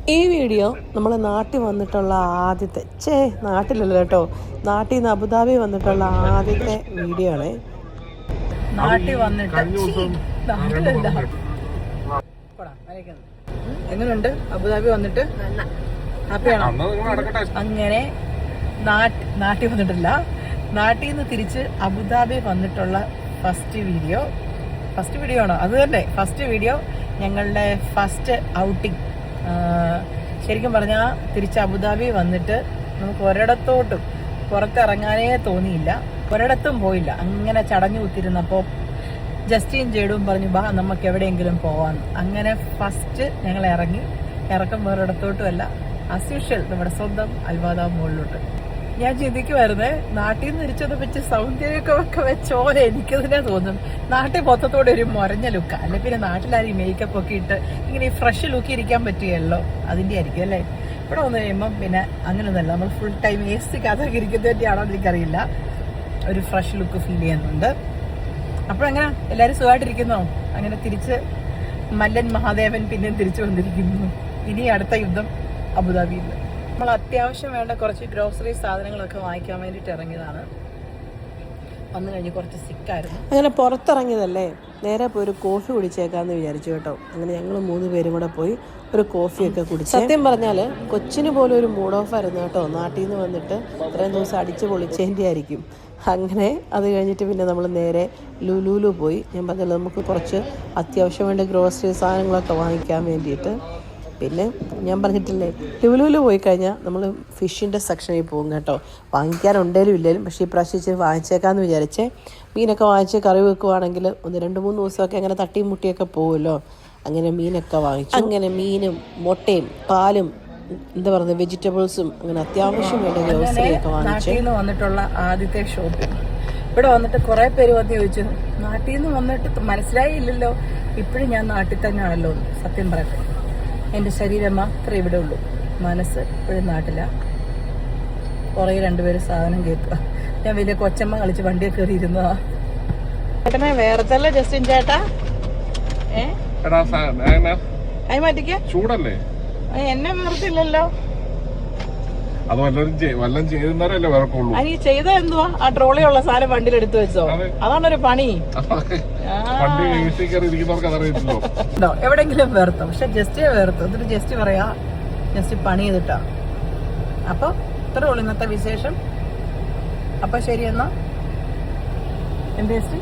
ഈ വീഡിയോ നമ്മൾ നാട്ടിൽ വന്നിട്ടുള്ള ആദ്യത്തെ നാട്ടിലല്ല കേട്ടോ, നാട്ടിൽ നിന്ന് അബുദാബി വന്നിട്ടുള്ള ആദ്യത്തെ വീഡിയോ ആണ്. നാട്ടിൽ വന്നിട്ട് എങ്ങനെയുണ്ട് അബുദാബി വന്നിട്ട്? ഹാപ്പിയാണോ? അങ്ങനെ നാട്ടിൽ വന്നിട്ടില്ല, നാട്ടിൽ നിന്ന് തിരിച്ച് അബുദാബി വന്നിട്ടുള്ള ഫസ്റ്റ് വീഡിയോ ആണോ? അത് തന്നെ ഫസ്റ്റ് വീഡിയോ, ഞങ്ങളുടെ ഫസ്റ്റ് ഔട്ടിങ്. ശരിക്കും പറഞ്ഞാൽ തിരിച്ച് അബുദാബി വന്നിട്ട് നമുക്ക് ഒരിടത്തോട്ടും പുറത്തിറങ്ങാനേ തോന്നിയില്ല, ഒരിടത്തും പോയില്ല. അങ്ങനെ ചടഞ്ഞു കുത്തിരുന്നപ്പോൾ ജസ്റ്റിൻ ജേഡും പറഞ്ഞു ബാ നമുക്ക് എവിടെയെങ്കിലും പോവാന്ന്. അങ്ങനെ ഫസ്റ്റ് ഞങ്ങൾ ഇറക്കം വേറൊരിടത്തോട്ടും അല്ല, ആസ് യൂഷ്വൽ നമ്മുടെ സ്വന്തം അൽവാദ മോളിലോട്ട്. ഞാൻ ചിന്തിക്കുമായിരുന്നേ, നാട്ടിൽ നിന്ന് തിരിച്ചൊന്ന് വെച്ച് സൗന്ദര്യമൊക്കെ വെച്ചോലെ എനിക്കതിനെ തോന്നും. നാട്ടിൽ മൊത്തത്തോടെ ഒരു മുരഞ്ഞ ലുക്ക, അല്ലെ പിന്നെ നാട്ടിലാരും മേക്കപ്പ് ഒക്കെ ഇട്ട് ഇങ്ങനെ ഈ ഫ്രഷ് ലുക്ക് ഇരിക്കാൻ പറ്റുകയല്ലോ, അതിൻ്റെ ആയിരിക്കും അല്ലേ. ഇവിടെ വന്നു കഴിയുമ്പം പിന്നെ അങ്ങനെയൊന്നുമല്ല, നമ്മൾ ഫുൾ ടൈം അതൊക്കെ ഇരിക്കുന്നതിൻ്റെ ആണോ എനിക്കറിയില്ല, ഒരു ഫ്രഷ് ലുക്ക് ഫീൽ ചെയ്യുന്നുണ്ട്. അപ്പോഴങ്ങനെ എല്ലാവരും സുഖമായിട്ടിരിക്കുന്നോ? അങ്ങനെ തിരിച്ച് മല്ലൻ മഹാദേവൻ പിന്നെയും തിരിച്ചു വന്നിരിക്കുന്നു. ഇനി അടുത്ത യുദ്ധം അബുദാബിയിൽ. നമ്മൾ അത്യാവശ്യം വേണ്ട കുറച്ച് ഗ്രോസറി സാധനങ്ങളൊക്കെ വാങ്ങിക്കാൻ വേണ്ടിയിട്ട് ഇറങ്ങിയതാണ്. വന്നു കഴിഞ്ഞ് കുറച്ച് സിക്കായിരുന്നു, അങ്ങനെ പുറത്തിറങ്ങിയതല്ലേ, നേരെ പോയി ഒരു കോഫി കുടിച്ചേക്കാന്ന് വിചാരിച്ചു കേട്ടോ. അങ്ങനെ ഞങ്ങൾ 3 പേരും കൂടെ പോയി ഒരു കോഫിയൊക്കെ കുടിച്ചു. സത്യം പറഞ്ഞാൽ കൊച്ചിന് പോലും ഒരു മൂഡ് ഓഫ് ആയിരുന്നു കേട്ടോ, നാട്ടിൽ നിന്ന് വന്നിട്ട് ഇത്രയും ദിവസം അടിച്ച് പൊളിച്ചതിൻ്റെ ആയിരിക്കും. അങ്ങനെ അത് കഴിഞ്ഞിട്ട് പിന്നെ നമ്മൾ നേരെ ലുലുലു പോയി. ഞാൻ പറഞ്ഞല്ലോ നമുക്ക് കുറച്ച് അത്യാവശ്യം വേണ്ട ഗ്രോസറി സാധനങ്ങളൊക്കെ വാങ്ങിക്കാൻ വേണ്ടിയിട്ട്. പിന്നെ ഞാൻ പറഞ്ഞിട്ടില്ലേ, ലുലുലു പോയി കഴിഞ്ഞാൽ നമ്മൾ ഫിഷിൻ്റെ സെക്ഷനിൽ പോകും കേട്ടോ. വാങ്ങിക്കാനുണ്ടേലും ഇല്ലേലും, പക്ഷേ ഈ പ്രാവശ്യം വാങ്ങിച്ചേക്കാമെന്ന് വിചാരിച്ചേ. മീനൊക്കെ വാങ്ങിച്ച് കറി വെക്കുവാണെങ്കിൽ 1-2-3 ദിവസമൊക്കെ അങ്ങനെ തട്ടിയും മുട്ടിയൊക്കെ പോകുമല്ലോ. അങ്ങനെ മീനൊക്കെ വാങ്ങിച്ചു. അങ്ങനെ മീനും മുട്ടയും പാലും എന്താ പറയുക വെജിറ്റബിൾസും അങ്ങനെ അത്യാവശ്യം വേണ്ട ഗ്രോസറി ഒക്കെ വാങ്ങിച്ചു. നാട്ടിൽ നിന്ന് വന്നിട്ടുള്ള ആദ്യത്തെ ഷോപ്പിംഗ്. ഇവിടെ വന്നിട്ട് കുറേ പേര് വന്ന് ചോദിച്ചു, നാട്ടിൽ നിന്ന് വന്നിട്ട് മനസ്സിലായില്ലല്ലോ, ഇപ്പോഴും ഞാൻ നാട്ടിൽ തന്നെ ആണല്ലോ. സത്യം പറയട്ടെ, എൻ്റെ ശരീരം മാത്രമേ ഇവിടെ ഉള്ളൂ, മനസ്സ് ഇപ്പോഴും നാട്ടില. കുറേ 2 പേര് സാധനം കേൾക്കുക. ഞാൻ വലിയ കൊച്ചമ്മ കളിച്ച് വണ്ടിയൊക്കെ കയറി ഇരുന്നതാ. ചേട്ടനെ വേറത്തല്ല ജസ്റ്റിൻ ചേട്ടാ, കൈ മാറ്റിക്ക, ചൂടല്ലേ? എന്നെ വേർത്തില്ലല്ലോ. അനി ചെയ്ത എന്തുവാ? ആ ട്രോളിയുള്ള സാധനം വണ്ടിയിൽ എടുത്തു വെച്ചോ, അതാണൊരു പണി. എവിടെങ്കിലും വേർത്തോ, പക്ഷെ ജസ്റ്റ് വേർത്തോ. എന്നിട്ട് ജസ്റ്റ് പറയാ ജസ്റ്റ് പണി ചെയ്തിട്ടാ. അപ്പൊ ഇത്രേ ഉള്ളൂ ഇന്നത്തെ വിശേഷം. അപ്പൊ ശരി എന്നാ, എന്ത് ജസ്റ്റ്